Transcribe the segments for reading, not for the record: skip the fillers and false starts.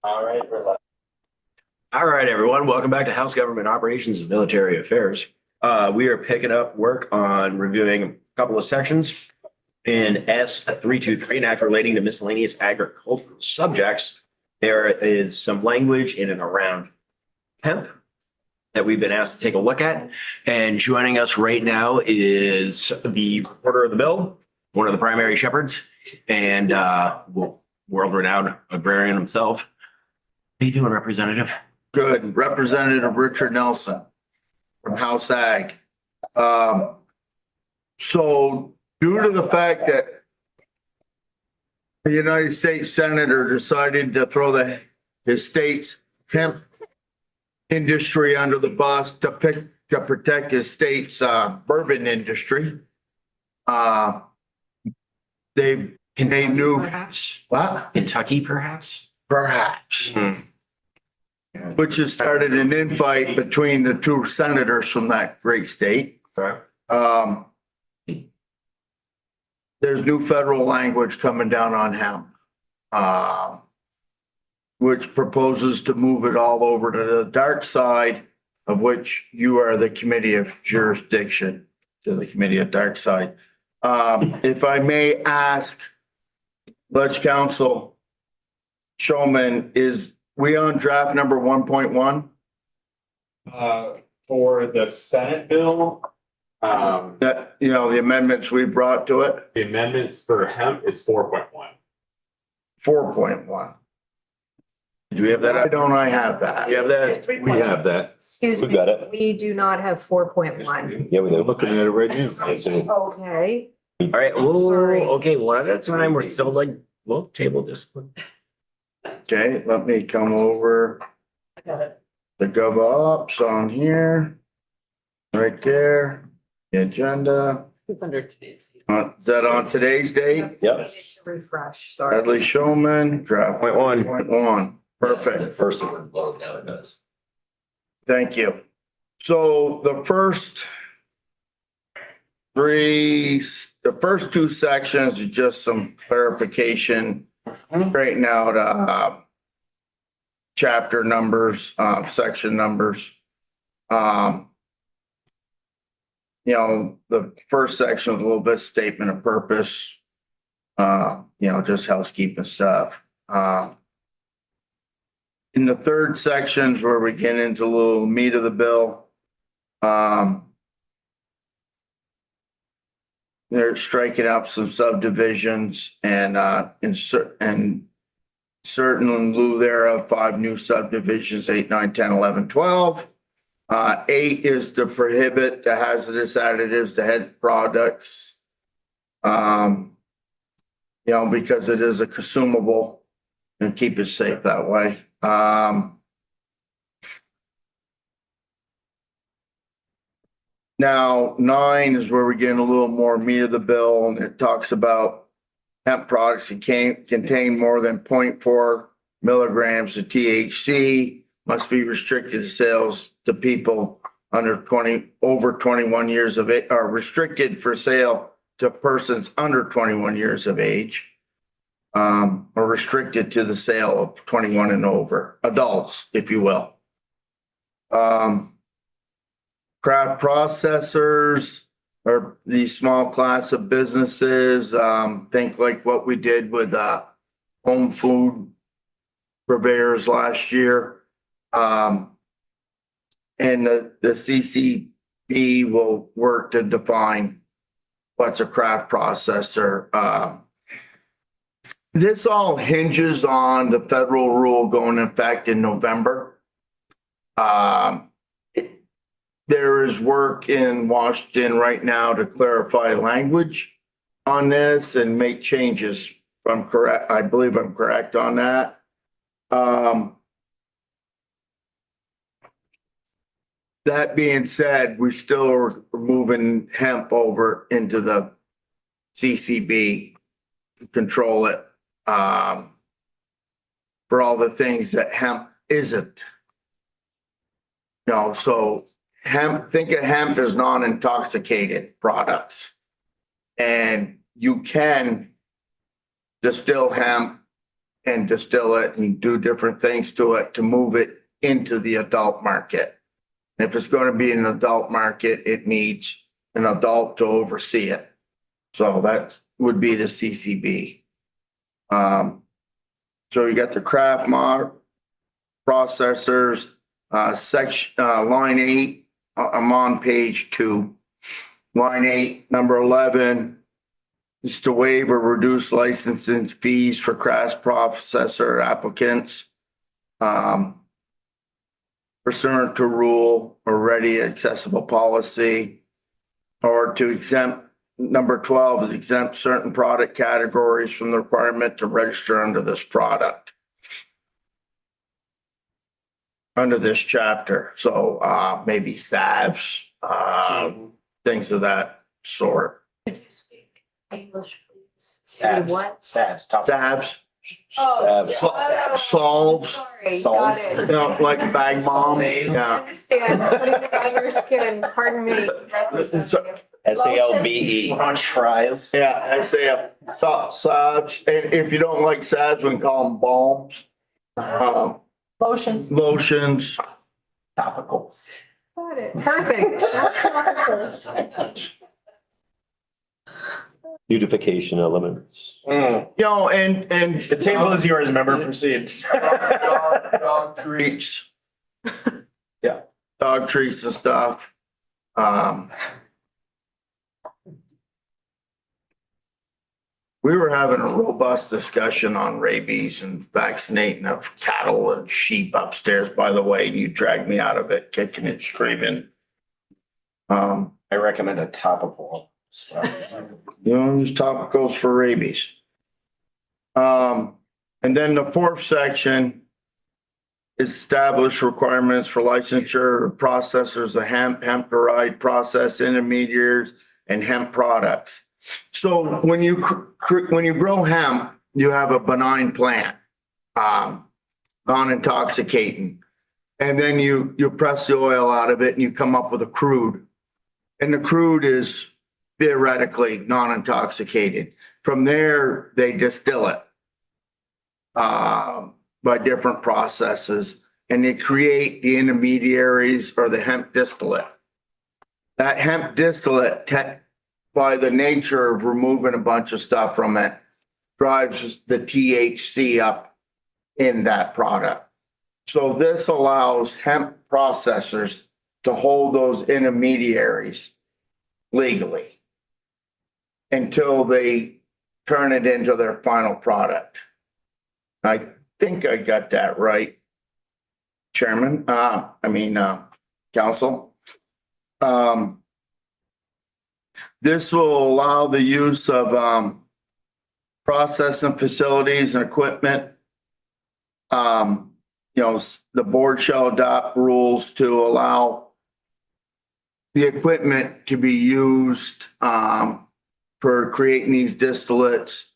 All right, All right, everyone. Welcome back to House Government Operations and Military Affairs. We are picking up work on reviewing a couple of sections in S323, an act relating to miscellaneous agricultural subjects. There is some language in and around hemp that we've been asked to take a look at. And joining us right now is the reporter of the bill, one of the primary shepherds, and world-renowned agrarian himself. How you doing, Representative? Good. Representative Richard Nelson from House Ag. So due to the fact that the United States Senator decided to throw his state's hemp industry under the bus to protect his state's bourbon industry, they've made new. Perhaps? What? Kentucky, perhaps? Perhaps. Which has started an infight between the two senators from that great state. Correct. There's new federal language coming down on hemp, which proposes to move it all over to the dark side, of which you are the committee of jurisdiction to the committee of dark side. If I may ask, Ledge Council Showman, is we on draft number 1.1? for the Senate bill, That, the amendments we brought to it, the amendments for hemp is 4.1. 4.1. Do we have that? Why don't I have that? You have that? We have that. Excuse We me, got it. we do not have 4.1. Yeah, we're looking at it right now. Okay, All right. Sorry. Okay, one at a time. We're still table discipline. Okay, let me come over. The GovOps on here. Right there, the agenda. it's under today's. Is that on today's date? Yep. Refresh, sorry. Bradley Showman, draft Point one. 1.1. The Perfect. first one blows down, it does. Thank you. So the first two sections are just some clarification, straighten out chapter numbers, section numbers. The first section was a little bit statement of purpose, just housekeeping stuff. In the third sections where we get into a little meat of the bill, they're striking up some subdivisions and certain in lieu thereof, 5 new subdivisions, 8, 9, 10, 11, 12. 8 is to prohibit the hazardous additives to head products. Because it is a consumable and keep it safe that way. Now 9 is where we get a little more meat of the bill, and it talks about hemp products that contain more than 0.4 milligrams of THC must be restricted to sales to people over 21 years of age, or restricted for sale to persons under 21 years of age, or restricted to the sale of 21 and over, adults, if you will. Craft processors or these small class of businesses, think like what we did with home food purveyors last year. And the CCB will work to define what's a craft processor. This all hinges on the federal rule going in effect in November. There is work in Washington right now to clarify language on this and make changes. If I'm correct, I believe I'm correct on that. That being said, we still are moving hemp over into the CCB to control it for all the things that hemp isn't. So think of hemp as non-intoxicated products. And you can distill hemp and distill it and do different things to it to move it into the adult market. If it's going to be an adult market, it needs an adult to oversee it. So that would be the CCB. So you got the craft processors, section, line 8, I'm on page 2. Line 8, number 11 is to waive or reduce licensing fees for craft processor applicants. Pursuant to rule or ready accessible policy, or to exempt, number 12 is exempt certain product categories from the requirement to register under this product. Under this chapter, so maybe salves, things of that sort. Could you speak English, please? Salves. What? Salves. top- Salves, Oh, solves, sorry, got Salts. you it. know, like bag bomb, I yeah. understand, putting it on your skin, pardon me. SALVE. On trials. Yeah, I say salves, and if you don't like salves, we can call them balms. Lotions. Lotions, Topicals. Got it, perfect. Topicals. Beautification elements. you know, and. The table is yours, member, proceed. Dog treats. Yeah, dog treats and stuff. We were having a robust discussion on rabies and vaccinating of cattle and sheep upstairs, by the way, and you dragged me out of it, kicking and screaming. I recommend a topical. You know, use topicals for rabies. And then the 4th section, establish requirements for licensure of processors of hemp derived process intermediaries and hemp products. So when you grow hemp, you have a benign plant, non-intoxicating. And then you press the oil out of it and you come up with a crude. And the crude is theoretically non-intoxicated. From there, they distill it by different processes, and they create the intermediaries or the hemp distillate. That hemp distillate, by the nature of removing a bunch of stuff from it, drives the THC up in that product. So this allows hemp processors to hold those intermediaries legally until they turn it into their final product. I think I got that right, Chairman. Council. This will allow the use of processing facilities and equipment. The board shall adopt rules to allow the equipment to be used for creating these distillates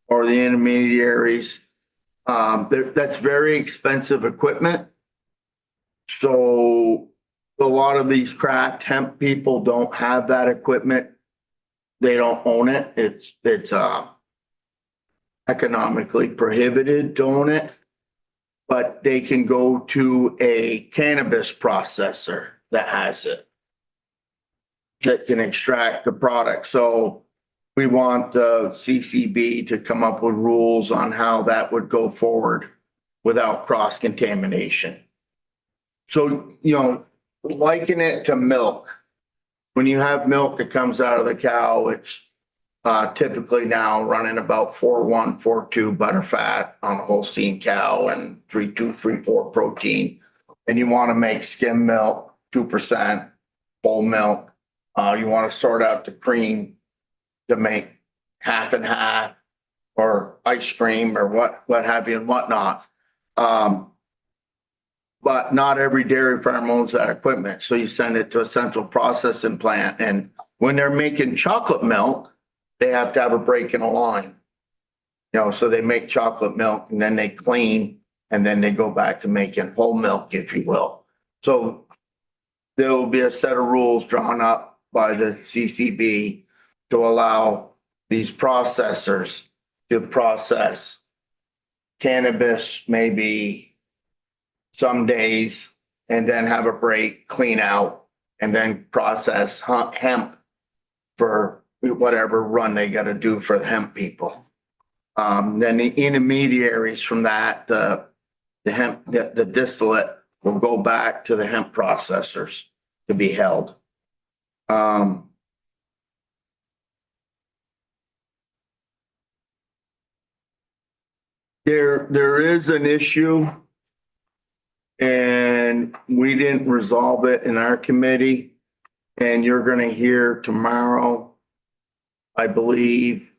or the intermediaries. That's very expensive equipment. So a lot of these craft hemp people don't have that equipment. They don't own it. It's economically prohibited to own it, but they can go to a cannabis processor that has it, that can extract the product. So we want the CCB to come up with rules on how that would go forward without cross contamination. So, liken it to milk. When you have milk that comes out of the cow, it's typically now running about 4.1, 4.2 butter fat on a Holstein cow and 3.2, 3.4 protein. And you want to make skim milk, 2%, whole milk. You want to sort out the cream to make half and half or ice cream or what have you and whatnot. But not every dairy farm owns that equipment. So you send it to a central processing plant. And when they're making chocolate milk, they have to have a break in a line. So they make chocolate milk and then they clean and then they go back to making whole milk, if you will. So there will be a set of rules drawn up by the CCB to allow these processors to process cannabis maybe some days and then have a break, clean out, and then process hemp for whatever run they gotta do for the hemp people. Then the intermediaries from that, the hemp, the distillate will go back to the hemp processors to be held. There is an issue and we didn't resolve it in our committee. And you're gonna hear tomorrow, I believe,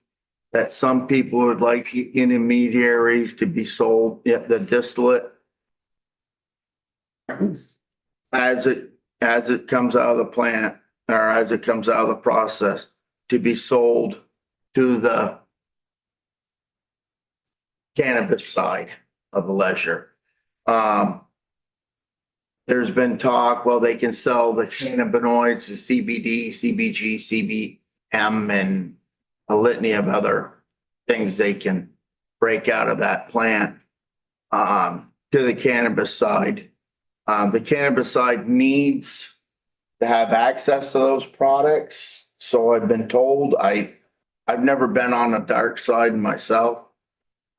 that some people would like the intermediaries to be sold, the distillate as it comes out of the plant or as it comes out of the process to be sold to the cannabis side of the ledger. There's been talk, well, they can sell the cannabinoids, the CBD, CBG, CBM, and a litany of other things they can break out of that plant to the cannabis side. The cannabis side needs to have access to those products. So I've been told, I've never been on the dark side myself.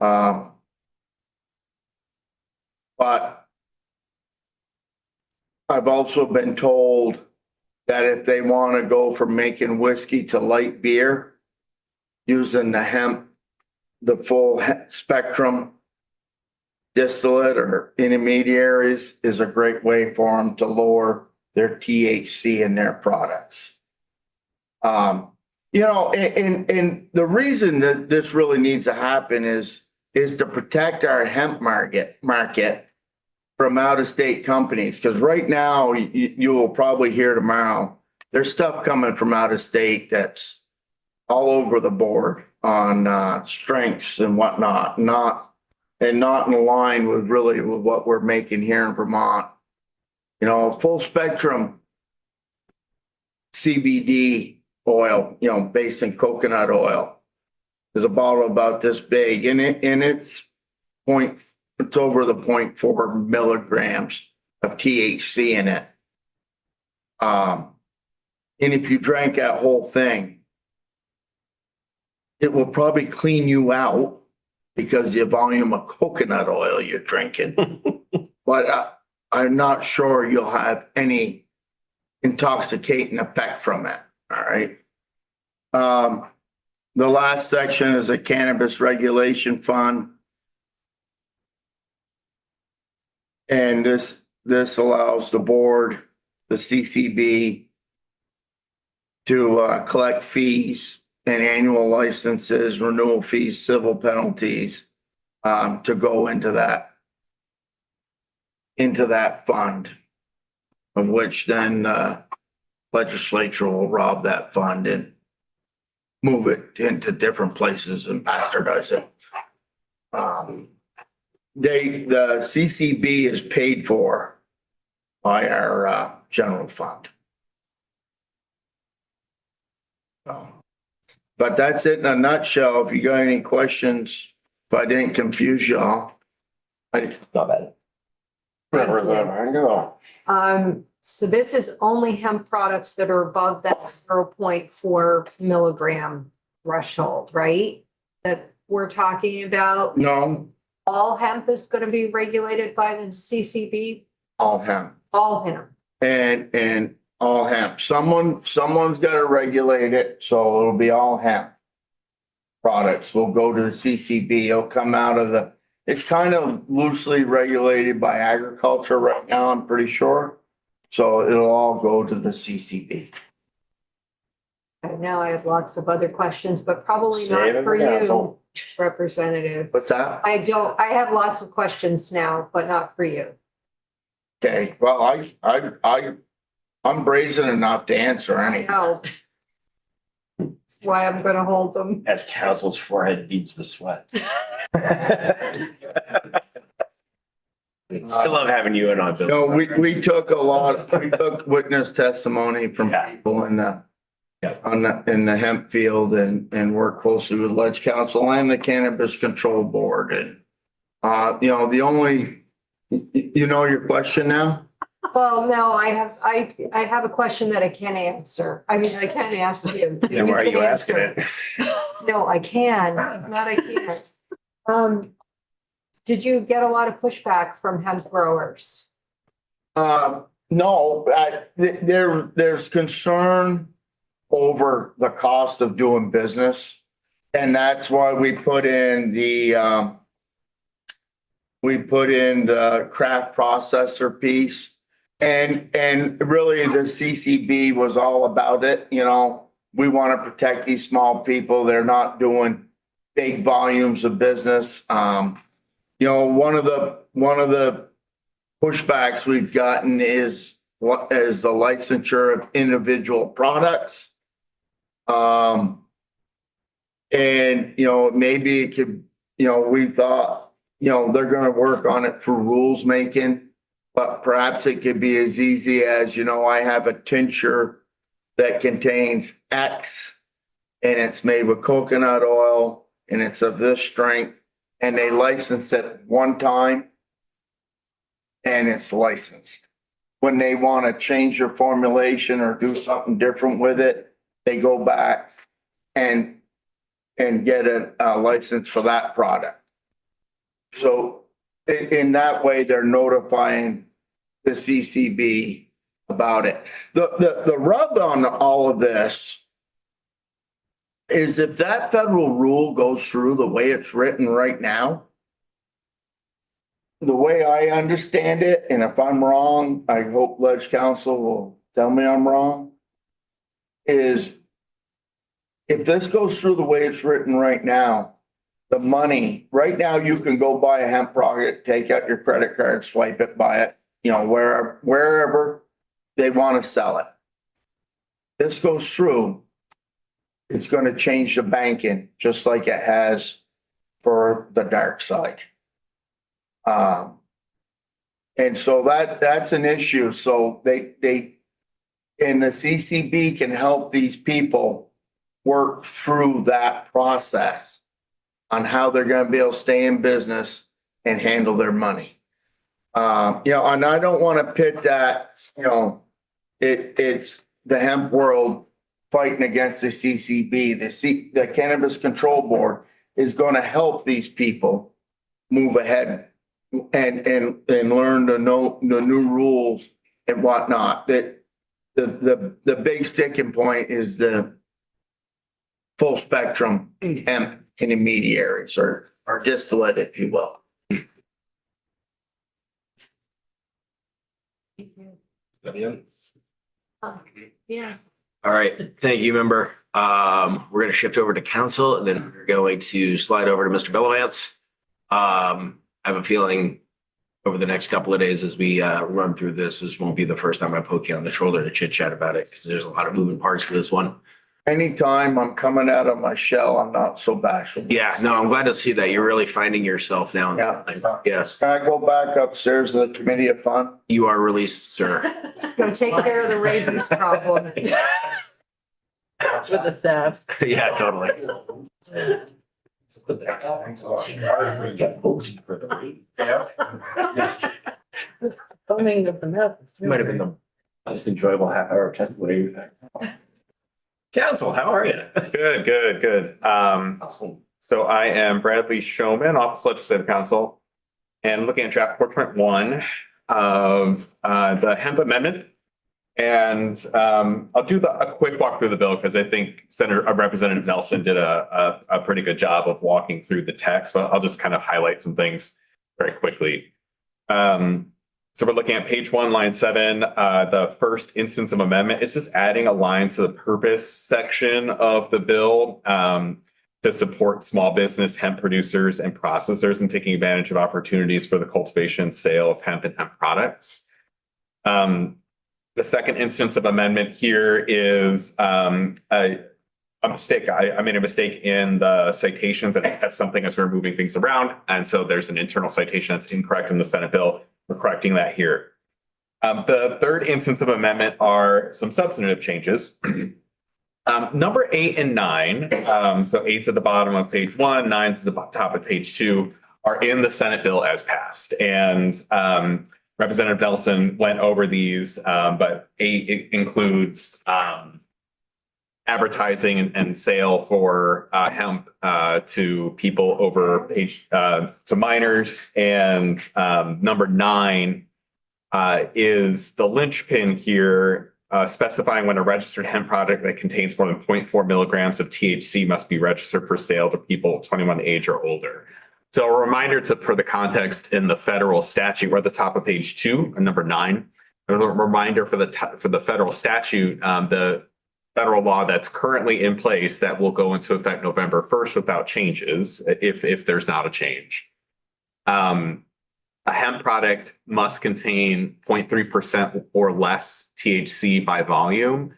But I've also been told that if they want to go from making whiskey to light beer, using the hemp, the full spectrum distillate or intermediaries is a great way for them to lower their THC in their products. And the reason that this really needs to happen is to protect our hemp market from out-of-state companies. Because right now, you will probably hear tomorrow, there's stuff coming from out of state that's all over the board on strengths and whatnot, not in line with really with what we're making here in Vermont. Full spectrum CBD oil, based in coconut oil. There's a bottle about this big and it's over the 0.4 milligrams of THC in it. And if you drank that whole thing, it will probably clean you out because the volume of coconut oil you're drinking. But I'm not sure you'll have any intoxicating effect from it. All right. The last section is a cannabis regulation fund. And this allows the board, the CCB, to collect fees and annual licenses, renewal fees, civil penalties, to go into that fund, of which then legislature will rob that fund and move it into different places and bastardize it. The CCB is paid for by our general fund. But that's it in a nutshell. If you got any questions, if I didn't confuse y'all. Not bad. So this is only hemp products that are above that 0.4 milligram threshold, right? That we're talking about. No, All hemp is going to be regulated by the CCB? all hemp. All hemp. And all hemp. Someone's got to regulate it, so it'll be all hemp products. Will go to the CCB. It'll come out of it's kind of loosely regulated by agriculture right now, I'm pretty sure. So it'll all go to the CCB. And now I have lots of other questions, but probably Save not it for for you, council. Representative. What's that? I have lots of questions now, but not for you. Okay, well, I'm brazen enough to answer anything. No. That's why I'm going to hold them. As council's forehead beads with sweat. I love having you in on Bill. No, we took witness testimony from people in the hemp field and worked closely with Ledge Council and the Cannabis Control Board. And The only, you know your question now? Well, no, I have a question that I can't answer. I mean, I can't ask you. Then why are you can asking answer. it? No, I can, not I can't. Did you get a lot of pushback from hemp growers? No, there's concern over the cost of doing business. And that's why we put in the craft processor piece. And really the CCB was all about it, we want to protect these small people. They're not doing big volumes of business. One of the pushbacks we've gotten is the licensure of individual products. Maybe it could, we thought, they're going to work on it through rules making, but perhaps it could be as easy as, I have a tincture that contains X and it's made with coconut oil and it's of this strength, and they license it one time and it's licensed. When they want to change their formulation or do something different with it, they go back and get a license for that product. So in that way, they're notifying the CCB about it. The rub on all of this is if that federal rule goes through the way it's written right now, the way I understand it, and if I'm wrong, I hope Ledge Council will tell me I'm wrong, is if this goes through the way it's written right now, the money, right now you can go buy a hemp product, take out your credit card, swipe it, buy it, wherever they want to sell it. This goes through, it's going to change the banking just like it has for the dark side. And so that's an issue. So they and the CCB can help these people work through that process on how they're going to be able to stay in business and handle their money. And I don't want to pit that, it's the hemp world fighting against the CCB. The Cannabis Control Board is going to help these people move ahead and learn the new rules and whatnot. That the big sticking point is the full spectrum hemp intermediaries or distillate, if you will. Yeah. All right, thank you, member. We're going to shift over to council and then we're going to slide over to Mr. Bellavance. I have a feeling over the next couple of days as we run through this won't be the first time I poke you on the shoulder to chit chat about it because there's a lot of moving parts for this one. Anytime I'm coming out of my shell, I'm not so bashful. Yeah, no, I'm glad to see that. You're really finding yourself now. Yeah. Yes, Can I go back upstairs to the committee of fun? you are released, sir. Go take care of the rabies problem. With the staff. Yeah, totally. Filming of the mouth. Might have been the most enjoyable half hour of testimony. Council, how are you? Good. So I am Bradley Showman, Office Legislative Counsel, and looking at draft 4.1 of the hemp amendment. And I'll do a quick walk through the bill because I think Representative Nelson did a pretty good job of walking through the text, but I'll just kind of highlight some things very quickly. So we're looking at page 1, line 7, the first instance of amendment. It's just adding a line to the purpose section of the bill to support small business hemp producers and processors and taking advantage of opportunities for the cultivation and sale of hemp and hemp products. The second instance of amendment here is a mistake. I made a mistake in the citations and that's something as we're moving things around. And so there's an internal citation that's incorrect in the Senate bill. We're correcting that here. The third instance of amendment are some substantive changes. Number 8 and 9, so 8's at the bottom of page 1, 9's at the top of page 2, are in the Senate bill as passed. And Representative Nelson went over these, but it includes advertising and sale for hemp to people over age, to minors. And number 9 is the linchpin here, specifying when a registered hemp product that contains more than 0.4 milligrams of THC must be registered for sale to people 21 age or older. So a reminder for the context in the federal statute, we're at the top of page 2, number 9. A reminder for the federal statute, the federal law that's currently in place that will go into effect November 1st without changes, if there's not a change. A hemp product must contain 0.3% or less THC by volume,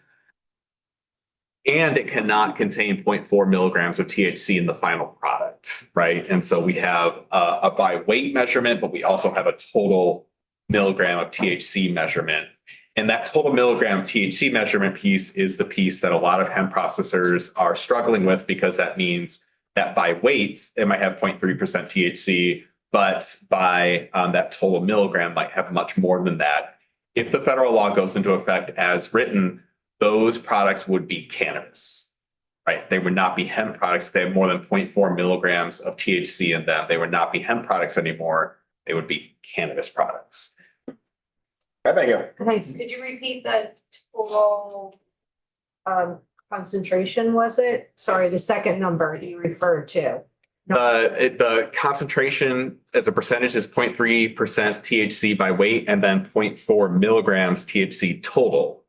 and it cannot contain 0.4 milligrams of THC in the final product, right? And so we have a by weight measurement, but we also have a total milligram of THC measurement. And that total milligram THC measurement piece is the piece that a lot of hemp processors are struggling with, because that means that by weight, it might have 0.3% THC, but by that total milligram might have much more than that. If the federal law goes into effect as written, those products would be cannabis, right? They would not be hemp products. They have more than 0.4 milligrams of THC in them. They would not be hemp products anymore. They would be cannabis products. Thank you. Thanks. Could you repeat that total concentration, was it? Sorry, the second number you referred to. The concentration as a percentage is 0.3% THC by weight, and then 0.4 milligrams THC total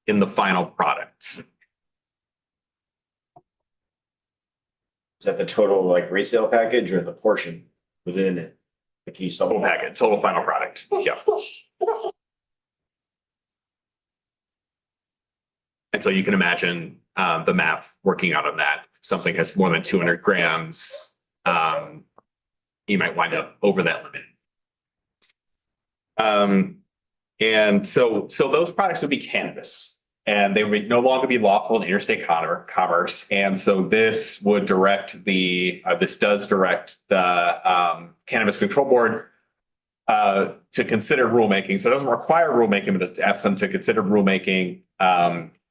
in the final product. Is that the total like resale package or the portion within it? The key Total packet, total final product. Yeah. And so you can imagine the math working out on that. If something has more than 200 grams, you might wind up over that limit. And so those products would be cannabis, and they would no longer be lawful in interstate commerce. And so this would direct this does direct the Cannabis Control Board to consider rulemaking. So it doesn't require rulemaking, but it asks them to consider rulemaking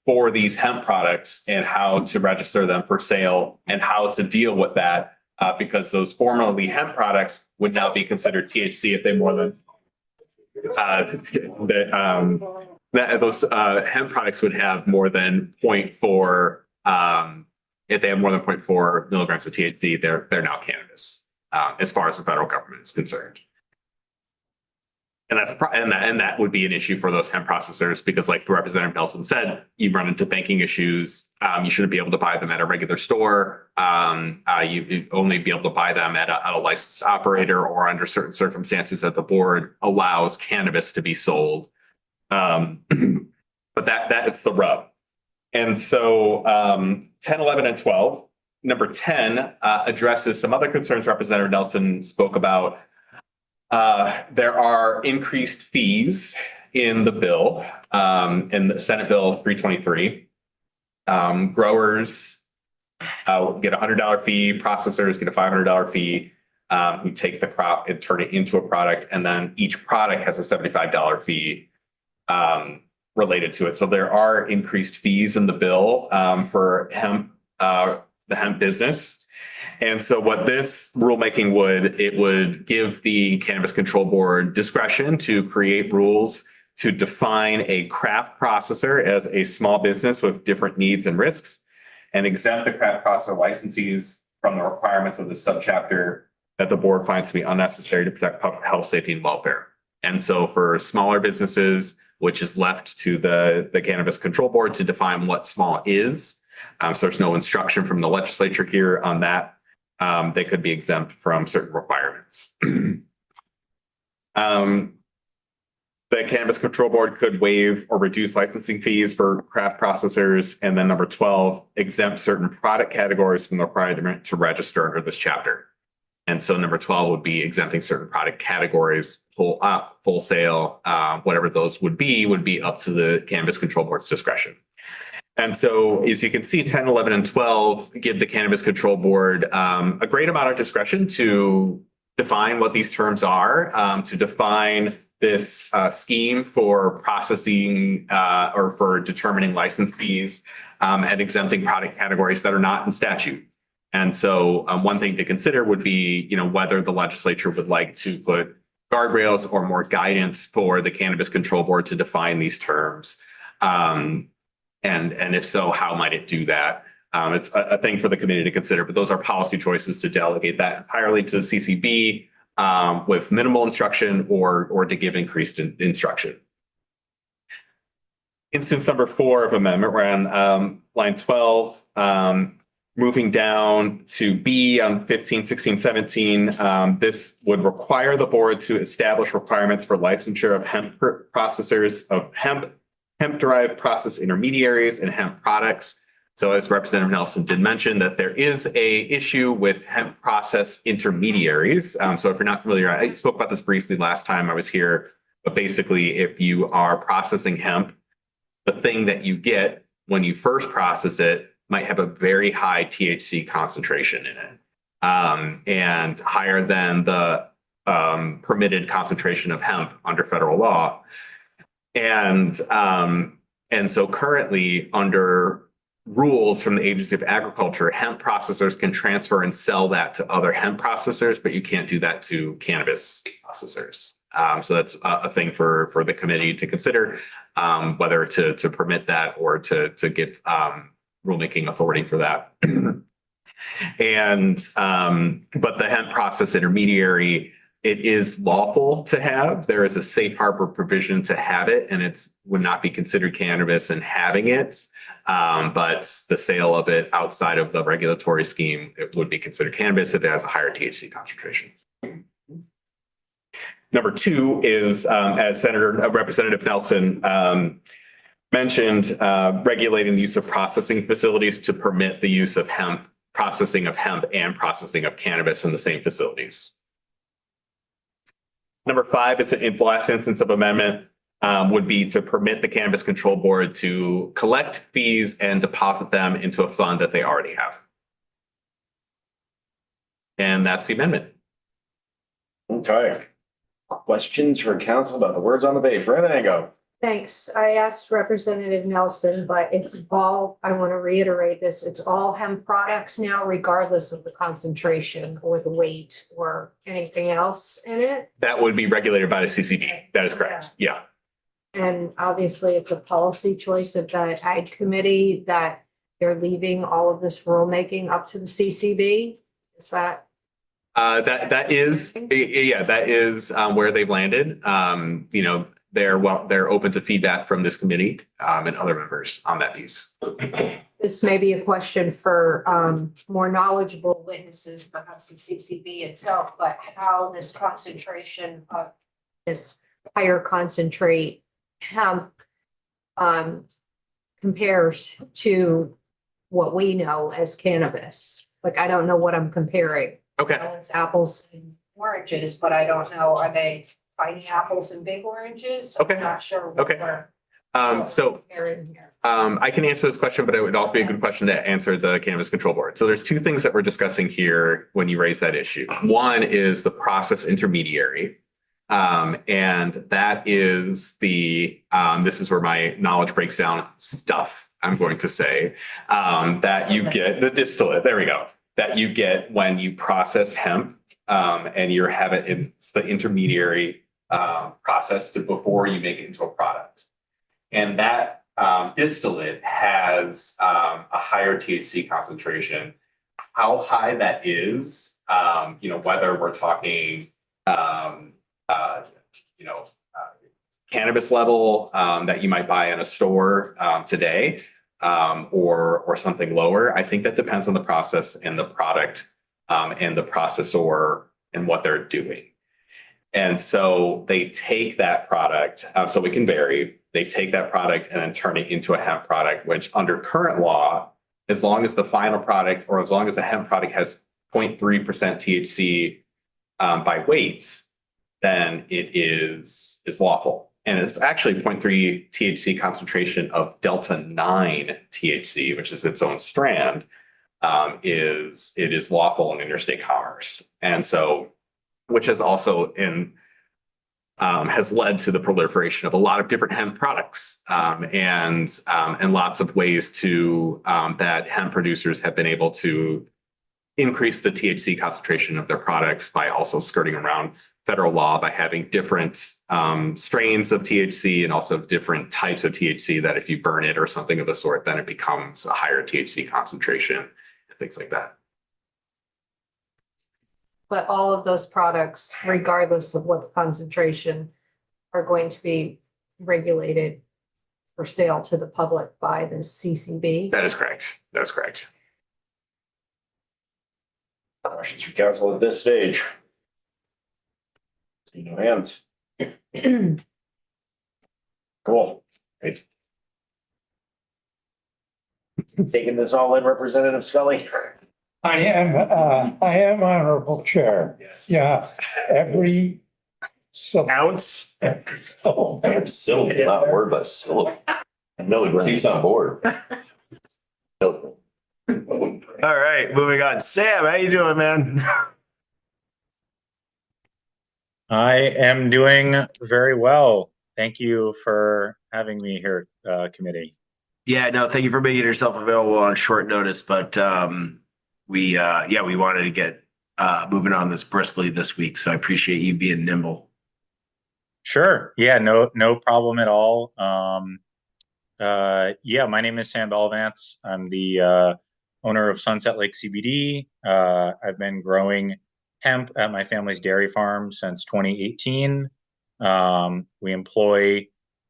for these hemp products and how to register them for sale and how to deal with that, because those formerly hemp products would now be considered THC if they more than those hemp products would have more than 0.4. If they have more than 0.4 milligrams of THC, they're now cannabis, as far as the federal government is concerned. And that would be an issue for those hemp processors, because like Representative Nelson said, you run into banking issues. You shouldn't be able to buy them at a regular store. You only be able to buy them at a licensed operator, or under certain circumstances that the board allows cannabis to be sold. But that's the rub. And so 10, 11, and 12. Number 10 addresses some other concerns Representative Nelson spoke about. There are increased fees in the bill, in the Senate Bill 323. Growers get a $100 fee, processors get a $500 fee, who take the crop and turn it into a product, and then each product has a $75 fee related to it. So there are increased fees in the bill for hemp, the hemp business. And so what this rulemaking would give the Cannabis Control Board discretion to create rules to define a craft processor as a small business with different needs and risks, and exempt the craft processor licensees from the requirements of the subchapter that the board finds to be unnecessary to protect public health, safety, and welfare. And so for smaller businesses, which is left to the Cannabis Control Board to define what small is. So there's no instruction from the legislature here on that. They could be exempt from certain requirements. The Cannabis Control Board could waive or reduce licensing fees for craft processors. And then number 12, exempt certain product categories from the requirement to register under this chapter. And so number 12 would be exempting certain product categories, full sale, whatever those would be up to the Cannabis Control Board's discretion. And so as you can see, 10, 11, and 12 give the Cannabis Control Board a great amount of discretion to define what these terms are, to define this scheme for processing or for determining license fees and exempting product categories that are not in statute. And so one thing to consider would be, whether the legislature would like to put guardrails or more guidance for the Cannabis Control Board to define these terms. And if so, how might it do that? It's a thing for the committee to consider, but those are policy choices to delegate that entirely to the CCB with minimal instruction or to give increased instruction. Instance number 4 of amendment, we're on line 12, moving down to B on 15, 16, 17. This would require the board to establish requirements for licensure of hemp processors of hemp-derived process intermediaries and hemp products. So as Representative Nelson did mention, that there is a issue with hemp process intermediaries. So if you're not familiar, I spoke about this briefly last time I was here, but basically if you are processing hemp, the thing that you get when you first process it might have a very high THC concentration in it, and higher than the permitted concentration of hemp under federal law. And so currently under rules from the Agency of Agriculture, hemp processors can transfer and sell that to other hemp processors, but you can't do that to cannabis processors. So that's a thing for the committee to consider, whether to permit that or to give rulemaking authority for that. But the hemp process intermediary, it is lawful to have. There is a safe harbor provision to have it, and would not be considered cannabis in having it. But the sale of it outside of the regulatory scheme, it would be considered cannabis if it has a higher THC concentration. Number 2 is, as Representative Nelson mentioned, regulating the use of processing facilities to permit the use of processing of hemp and processing of cannabis in the same facilities. Number 5 is the last instance of amendment. Would be to permit the Cannabis Control Board to collect fees and deposit them into a fund that they already have. And that's the amendment. Okay. Questions for council about the words on the page? Renago. Thanks. I asked Representative Nelson, but it's all, I want to reiterate this, it's all hemp products now, regardless of the concentration or the weight or anything else in it. That would be regulated by the CCB. That is correct. Yeah. And obviously, it's a policy choice of the Ag Committee that they're leaving all of this rulemaking up to the CCB. Is that? That is where they've landed. They're open to feedback from this committee and other members on that piece. This may be a question for more knowledgeable witnesses, perhaps the CCB itself, but how this concentration of this higher concentrate hemp compares to what we know as cannabis. Like, I don't know what I'm comparing. Okay. I know it's apples and oranges, but I don't know, are they tiny apples and big oranges? Okay. I'm not sure. What Okay. we're So comparing here. I can answer this question, but it would also be a good question to answer the Cannabis Control Board. So there's 2 things that we're discussing here when you raise that issue. One is the process intermediary. And that is this is where my knowledge breaks down stuff, I'm going to say, that you get the distillate. There we go. That you get when you process hemp, and you have it, it's the intermediary process before you make it into a product. And that distillate has a higher THC concentration. How high that is, whether we're talking, cannabis level that you might buy in a store today, or something lower. I think that depends on the process and the product and the processor and what they're doing. And so they take that product, so it can vary. They take that product and then turn it into a hemp product, which under current law, as long as the final product or as long as the hemp product has 0.3% THC by weight, then it is lawful. And it's actually 0.3 THC concentration of Delta 9 THC, which is its own strand, it is lawful in interstate commerce. And so which has also has led to the proliferation of a lot of different hemp products, and lots of ways to that hemp producers have been able to increase the THC concentration of their products by also skirting around federal law by having different strains of THC and also different types of THC that if you burn it or something of the sort, then it becomes a higher THC concentration and things like that. But all of those products, regardless of what the concentration, are going to be regulated for sale to the public by the CCB. That is correct. That's correct. Questions for council at this stage? See no hands. Cool. Great. Taking this all in, Representative Scully? I am honorable chair. Yes. Yeah, every. So. Ounce? Syllable, not word, but syllable. Milligram. She's on board. All right, moving on. Sam, how you doing, man? I am doing very well. Thank you for having me here, committee. Yeah, no, thank you for making yourself available on short notice, but we wanted to get moving on this briskly this week, so I appreciate you being nimble. Sure. Yeah, no problem at all. Yeah, my name is Sam Belvance. I'm the owner of Sunset Lake CBD. I've been growing hemp at my family's dairy farm since 2018. We employ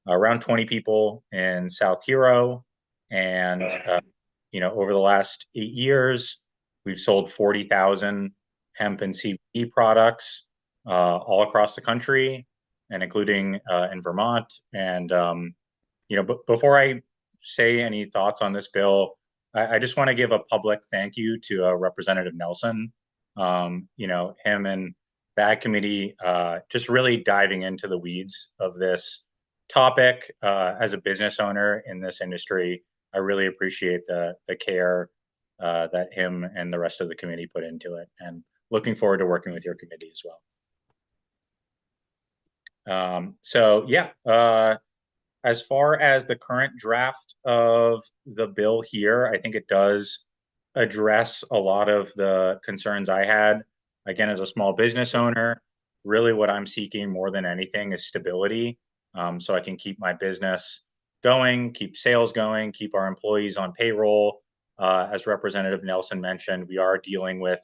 around 20 people in South Hero. And, over the last 8 years, we've sold 40,000 hemp and CBD products all across the country, and including in Vermont. And, before I say any thoughts on this bill, I just want to give a public thank you to Representative Nelson. Him and the Ag Committee just really diving into the weeds of this topic. As a business owner in this industry, I really appreciate the care that him and the rest of the committee put into it, and looking forward to working with your committee as well. As far as the current draft of the bill here, I think it does address a lot of the concerns I had. Again, as a small business owner, really what I'm seeking more than anything is stability, so I can keep my business going, keep sales going, keep our employees on payroll. As Representative Nelson mentioned, we are dealing with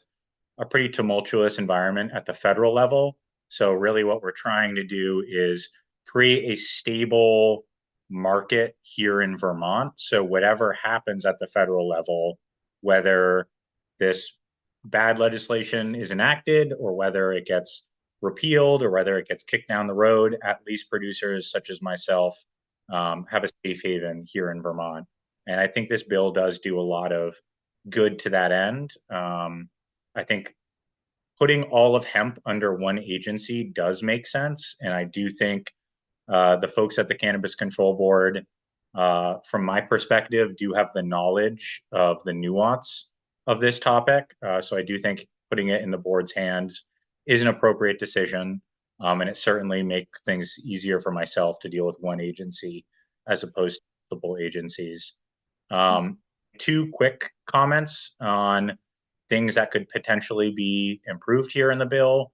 a pretty tumultuous environment at the federal level. So really what we're trying to do is create a stable market here in Vermont. So whatever happens at the federal level, whether this bad legislation is enacted or whether it gets repealed or whether it gets kicked down the road, at least producers such as myself have a safe haven here in Vermont. And I think this bill does do a lot of good to that end. I think putting all of hemp under one agency does make sense. And I do think the folks at the Cannabis Control Board, from my perspective, do have the knowledge of the nuance of this topic. So I do think putting it in the board's hands is an appropriate decision. And it certainly makes things easier for myself to deal with one agency as opposed to multiple agencies. Two quick comments on things that could potentially be improved here in the bill.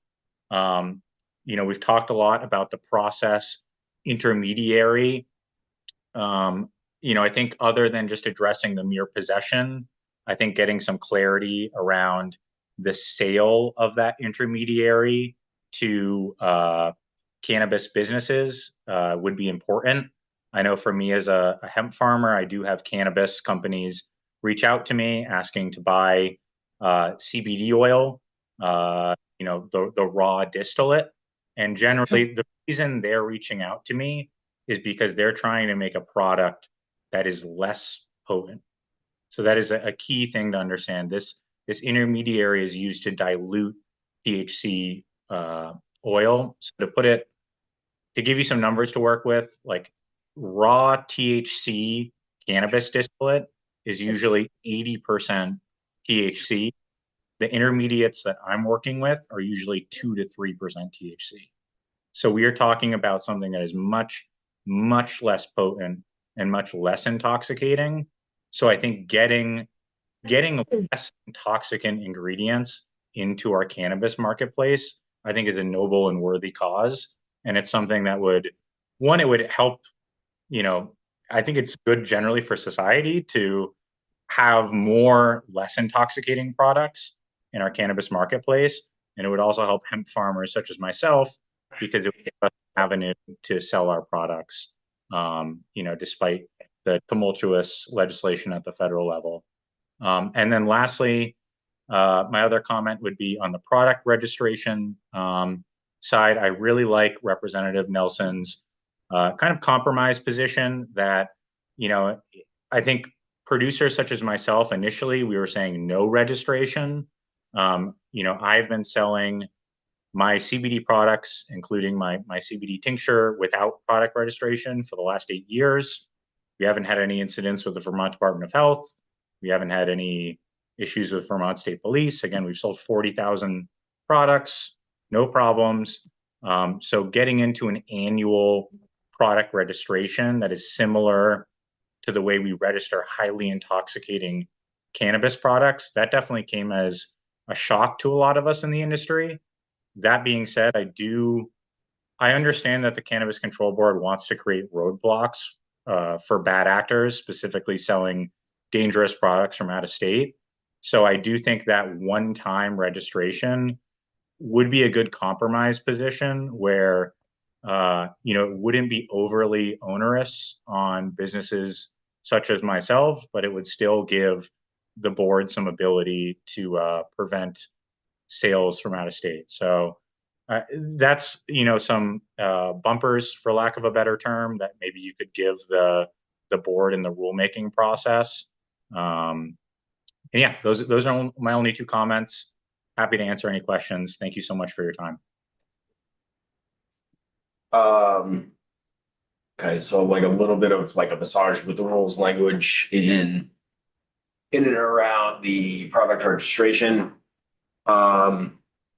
We've talked a lot about the process intermediary. I think other than just addressing the mere possession, I think getting some clarity around the sale of that intermediary to cannabis businesses would be important. I know for me as a hemp farmer, I do have cannabis companies reach out to me asking to buy CBD oil, the raw distillate. And generally the reason they're reaching out to me is because they're trying to make a product that is less potent. So that is a key thing to understand. This intermediary is used to dilute THC oil. So to give you some numbers to work with, like raw THC cannabis distillate is usually 80% THC. the intermediates that I'm working with are usually 2 to 3% THC. So we are talking about something that is much, much less potent and much less intoxicating. So I think getting less intoxicant ingredients into our cannabis marketplace, I think is a noble and worthy cause. And it's something that would, one, it would help, I think it's good generally for society to have more less intoxicating products in our cannabis marketplace. And it would also help hemp farmers such as myself, because it would give us an avenue to sell our products, despite the tumultuous legislation at the federal level. And then lastly, my other comment would be on the product registration side. I really like Representative Nelson's kind of compromise position that, I think producers such as myself, initially, we were saying no registration. I've been selling my CBD products, including my CBD tincture, without product registration for the last 8 years. We haven't had any incidents with the Vermont Department of Health. We haven't had any issues with Vermont State Police. Again, we've sold 40,000 products, no problems. So getting into an annual product registration that is similar to the way we register highly intoxicating cannabis products, that definitely came as a shock to a lot of us in the industry. That being said, I understand that the Cannabis Control Board wants to create roadblocks for bad actors, specifically selling dangerous products from out of state. So I do think that one-time registration would be a good compromise position where, it wouldn't be overly onerous on businesses such as myself, but it would still give the board some ability to prevent sales from out of state. So that's, some bumpers, for lack of a better term, that maybe you could give the board in the rulemaking process. And yeah, those are my only 2 comments. Happy to answer any questions. Thank you so much for your time. Okay, so like a little bit of like a massage with the rules language in and around the product registration. And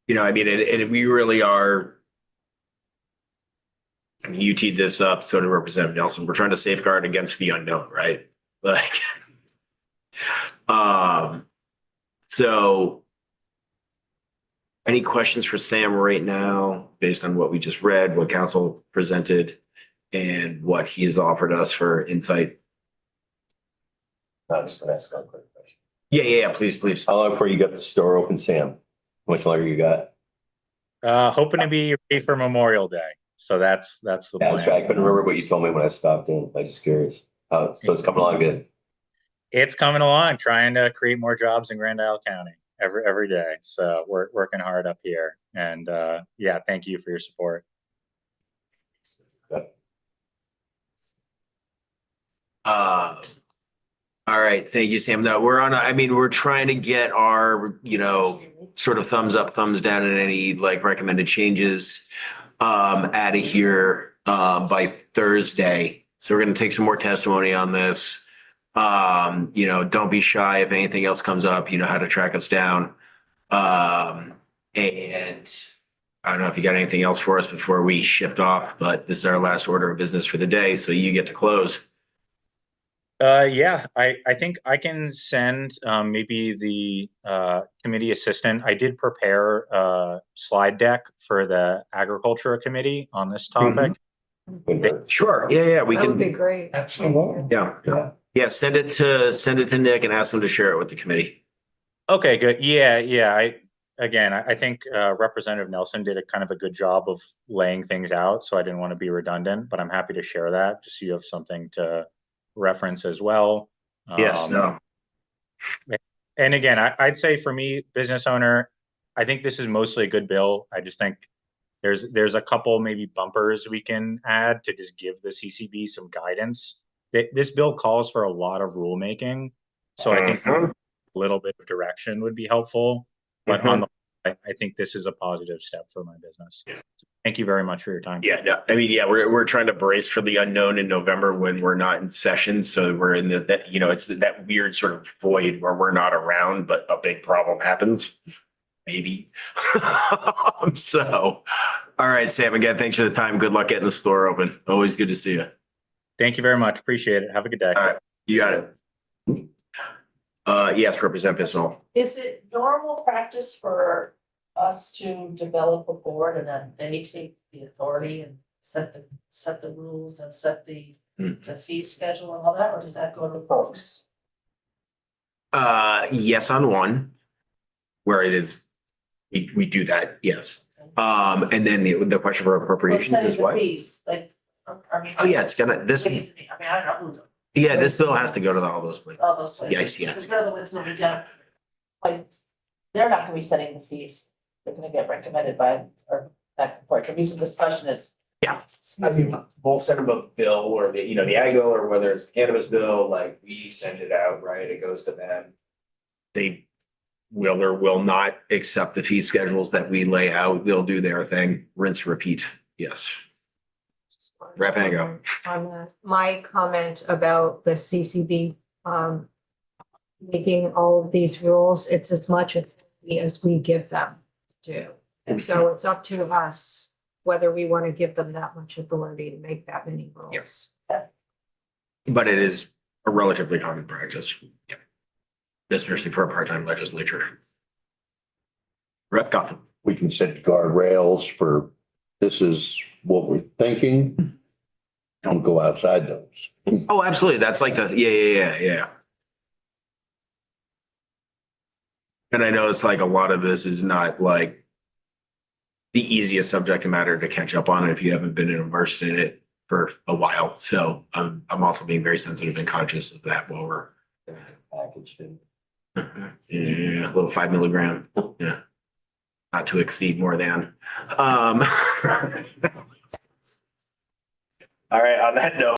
we really are, you teed this up, so did Representative Nelson. We're trying to safeguard against the unknown, right? Like, so any questions for Sam right now, based on what we just read, what council presented, and what he has offered us for insight? I'm just gonna ask a quick question. Yeah, please. How long before you got the store open, Sam? How much longer you got? Hoping to be ready for Memorial Day. So that's the Yeah, plan. I couldn't remember what you told me when I stopped in. I'm just curious. So it's coming along good. It's coming along, trying to create more jobs in Grand Isle County every day. So we're working hard up here. And thank you for your support. All right, thank you, Sam. No, we're trying to get our, sort of thumbs up, thumbs down and any like recommended changes out of here by Thursday. So we're going to take some more testimony on this. Don't be shy if anything else comes up, you know how to track us down. And I don't know if you got anything else for us before we shift off, but this is our last order of business for the day, so you get to close. I think I can send maybe the committee assistant. I did prepare a slide deck for the agriculture committee on this topic. Sure. Yeah. We That would be can. great. Absolutely. Yeah. Send it to Nick and ask him to share it with the committee. Okay, good. Yeah. I think Representative Nelson did a kind of a good job of laying things out, so I didn't want to be redundant, but I'm happy to share that just so you have something to reference as well. Yes. No. And again, I'd say for me, business owner, I think this is mostly a good bill. I just think there's a couple maybe bumpers we can add to just give the CCB some guidance. This bill calls for a lot of rulemaking, so I think a little bit of direction would be helpful. But on the I think this is a positive step for my business. Thank you very much for your time. Yeah, no, I mean, yeah, we're trying to brace for the unknown in November when we're not in session. So we're in that, you know, it's that weird sort of void where we're not around, but a big problem happens. Maybe. So, all right, Sam, again, thanks for the time. Good luck getting the store open. Always good to see you. Thank you very much. Appreciate it. Have a good day. All right. You got it. Yes, Representative Bissell. Is it normal practice for us to develop a board and then they take the authority and set the rules and set the fee schedule and all that, or does that go to folks? Yes, on one, where it is, we do that, yes. And then the question for appropriations Setting is the what? fees, like, I mean. Oh, yeah, it's gonna, this, I mean, I don't know who, yeah, this bill has to go to all those places. all those places. Yes, yes. Because they're the ones who be done. Like, they're not gonna be setting the fees, they're gonna get recommended by, or back and forth, the reason discussion is. Yeah. I mean, we'll send them a bill or the, you know, the ag bill or whether it's the cannabis bill, like we send it out, right? It goes to them. They will or will not accept the fee schedules that we lay out. They'll do their thing, rinse, repeat. Yes. Rapango. On that, my comment about the CCB, making all of these rules, it's as much authority as we give them to do. And so it's up to us whether we want to give them that much authority to make that many rules. Yes. But it is a relatively common practice. Yeah. Especially for a part-time legislature. Rep Gotham. We can set guardrails for, this is what we're thinking. Don't go outside those. Oh, absolutely. That's like the, yeah. And I know it's like a lot of this is not like the easiest subject matter to catch up on if you haven't been immersed in it for a while. So I'm also being very sensitive and conscious of that while we're Packaged in. yeah, a little 5 milligram. Yeah. Not to exceed more than. All right, on that note.